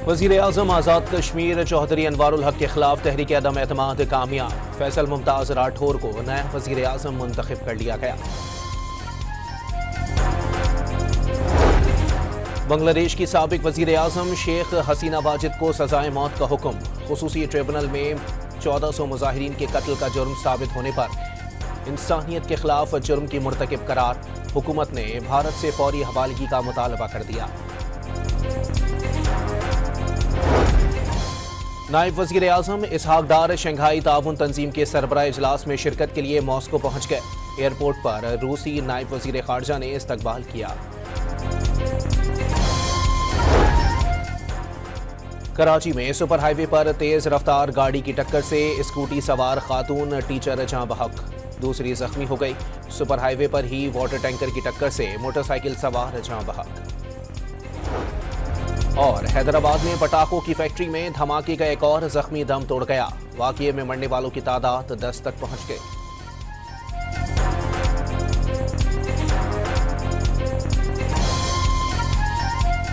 वज़ीर आज़म आज़ाद कश्मीर चौधरी अनवारुल हक के खिलाफ तहरीक अदम एतमाद कामयाब। फैसल मुमताज़ राठौर को नया वज़ीर आज़म मुंतखब कर लिया गया। बांग्लादेश की साबिक वज़ीर आज़म शेख हसीना वाजिद को सजाए मौत का हुक्म। खुसूसी ट्रिब्यूनल में 1400 मुजाहिरीन के कत्ल का जुर्म साबित होने पर इंसानियत के खिलाफ जुर्म की मुर्तकिब करार। हुकूमत ने भारत से फौरी हवालगी का मुतालबा कर दिया। नायब वज़ीर आज़म इसहाक डार शंघाई ताउन तंजीम के सरबराह इजलास में शिरकत के लिए मॉस्को पहुंच गए। एयरपोर्ट पर रूसी नायब वज़ीर खारजा ने इस्तकबाल किया। कराची में सुपर हाईवे पर तेज रफ्तार गाड़ी की टक्कर से स्कूटी सवार खातून टीचर जाँ बहक, दूसरी जख्मी हो गई। सुपर हाईवे पर ही वाटर टैंकर की टक्कर से मोटरसाइकिल सवार जाँ बहक। और हैदराबाद में पटाखों की फैक्ट्री में धमाके का एक और जख्मी दम तोड़ गया। वाकये में मरने वालों की तादाद 10 तक पहुंच गई।